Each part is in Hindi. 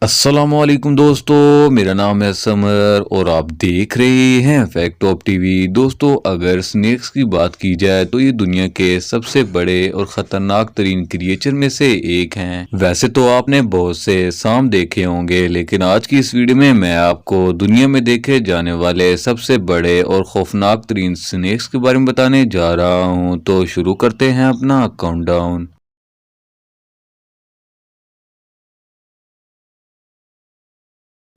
अस्सलामुअलैकुम दोस्तों, मेरा नाम है समर और आप देख रहे हैं फैक्ट टॉप टीवी। दोस्तों, अगर स्नेक्स की बात की जाए तो ये दुनिया के सबसे बड़े और ख़तरनाक तरीन क्रिएचर में से एक हैं। वैसे तो आपने बहुत से सांप देखे होंगे, लेकिन आज की इस वीडियो में मैं आपको दुनिया में देखे जाने वाले सबसे बड़े और खौफनाक तरीन स्नेक्स के बारे में बताने जा रहा हूँ। तो शुरू करते हैं अपना काउंटडाउन।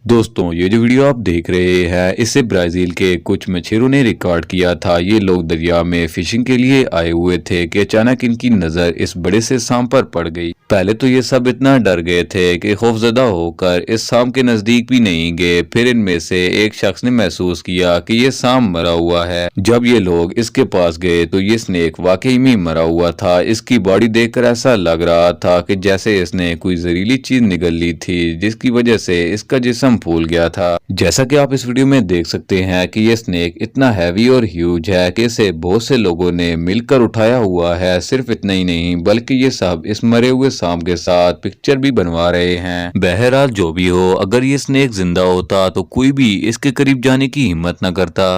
दोस्तों, ये जो वीडियो आप देख रहे हैं इसे ब्राजील के कुछ मछेरों ने रिकॉर्ड किया था। ये लोग दरिया में फिशिंग के लिए आए हुए थे कि अचानक इनकी नजर इस बड़े से सांप पर पड़ गई। पहले तो ये सब इतना डर गए थे कि खौफजदा होकर इस सांप के नजदीक भी नहीं गए। फिर इनमें से एक शख्स ने महसूस किया कि ये सांप मरा हुआ है। जब ये लोग इसके पास गए तो ये स्नेक वाकई में मरा हुआ था। इसकी बॉडी देखकर ऐसा लग रहा था कि जैसे इसने कोई जहरीली चीज निगल ली थी, जिसकी वजह से इसका जिस्म फूल गया था। जैसा कि आप इस वीडियो में देख सकते हैं कि ये स्नेक इतना हैवी और ह्यूज है कि इसे बहुत से लोगों ने मिलकर उठाया हुआ है। सिर्फ इतना ही नहीं बल्कि ये सब इस मरे हुए सांप के साथ पिक्चर भी बनवा रहे हैं। बहरहाल जो भी हो, अगर ये स्नेक जिंदा होता तो कोई भी इसके करीब जाने की हिम्मत न करता।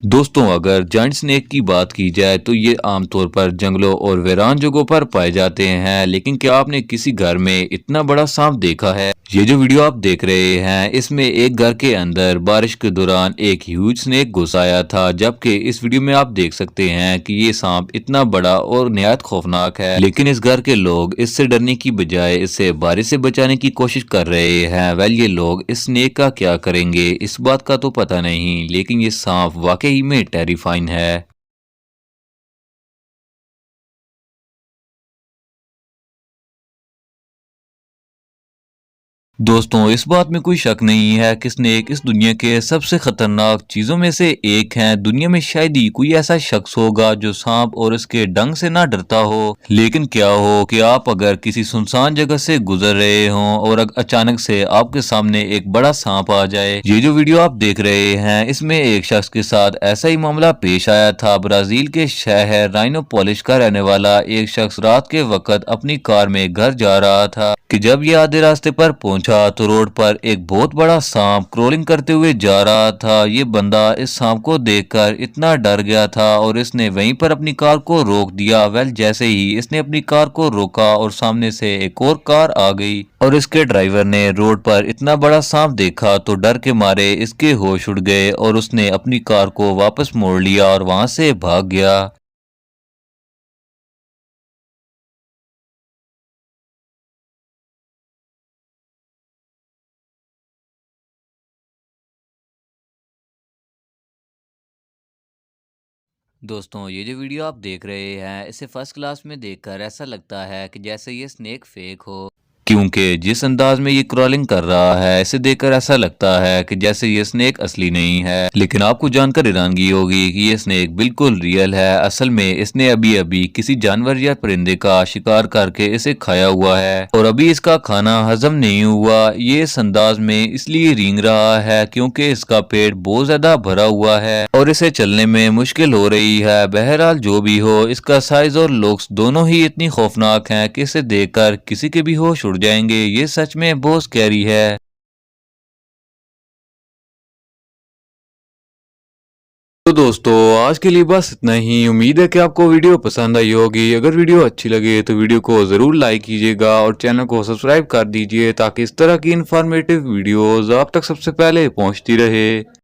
दोस्तों, अगर जायंट स्नेक की बात की जाए तो ये आमतौर पर जंगलों और वीरान जगहों पर पाए जाते हैं, लेकिन क्या आपने किसी घर में इतना बड़ा सांप देखा है? ये जो वीडियो आप देख रहे हैं इसमें एक घर के अंदर बारिश के दौरान एक ह्यूज स्नेक घुस आया था, जबकि इस वीडियो में आप देख सकते हैं कि ये सांप इतना बड़ा और निहायत खौफनाक है। लेकिन इस घर के लोग इससे डरने की बजाय इसे बारिश से बचाने की कोशिश कर रहे हैं। वेल, ये लोग इस स्नेक का क्या करेंगे इस बात का तो पता नहीं, लेकिन ये सांप वाकई में टेरिफाइंग है। दोस्तों, इस बात में कोई शक नहीं है कि स्नेक इस दुनिया के सबसे खतरनाक चीजों में से एक है। दुनिया में शायद ही कोई ऐसा शख्स होगा जो सांप और इसके डंग से ना डरता हो। लेकिन क्या हो कि आप अगर किसी सुनसान जगह से गुजर रहे हो और अचानक से आपके सामने एक बड़ा सांप आ जाए। ये जो वीडियो आप देख रहे हैं इसमें एक शख्स के साथ ऐसा ही मामला पेश आया था। ब्राजील के शहर राइनोपोलिस का रहने वाला एक शख्स रात के वक्त अपनी कार में घर जा रहा था कि जब ये आधे रास्ते पर पहुंचा तो रोड पर एक बहुत बड़ा सांप क्रोलिंग करते हुए जा रहा था। ये बंदा इस सांप को देखकर इतना डर गया था और इसने वहीं पर अपनी कार को रोक दिया। वेल, जैसे ही इसने अपनी कार को रोका और सामने से एक और कार आ गई और इसके ड्राइवर ने रोड पर इतना बड़ा सांप देखा तो डर के मारे इसके होश उड़ गए और उसने अपनी कार को वापस मोड़ लिया और वहां से भाग गया। दोस्तों, ये जो वीडियो आप देख रहे हैं इसे फर्स्ट क्लास में देखकर ऐसा लगता है कि जैसे ये स्नेक फेक हो, क्योंकि जिस अंदाज में ये क्रॉलिंग कर रहा है इसे देखकर ऐसा लगता है कि जैसे ये स्नेक असली नहीं है। लेकिन आपको जानकर हैरानगी होगी कि ये स्नेक बिल्कुल रियल है। असल में इसने अभी अभी किसी जानवर या परिंदे का शिकार करके इसे खाया हुआ है और अभी इसका खाना हजम नहीं हुआ। ये इस अंदाज में इसलिए रेंग रहा है क्योंकि इसका पेट बहुत ज्यादा भरा हुआ है और इसे चलने में मुश्किल हो रही है। बहरहाल जो भी हो, इसका साइज और लुक्स दोनों ही इतनी खौफनाक हैं कि इसे देखकर किसी के भी होश उड़ जाएंगे। ये सच में बहुत स्कैरी है। तो दोस्तों, आज के लिए बस इतना ही। उम्मीद है कि आपको वीडियो पसंद आई होगी। अगर वीडियो अच्छी लगे तो वीडियो को जरूर लाइक कीजिएगा और चैनल को सब्सक्राइब कर दीजिए ताकि इस तरह की इंफॉर्मेटिव वीडियोस आप तक सबसे पहले पहुंचती रहे।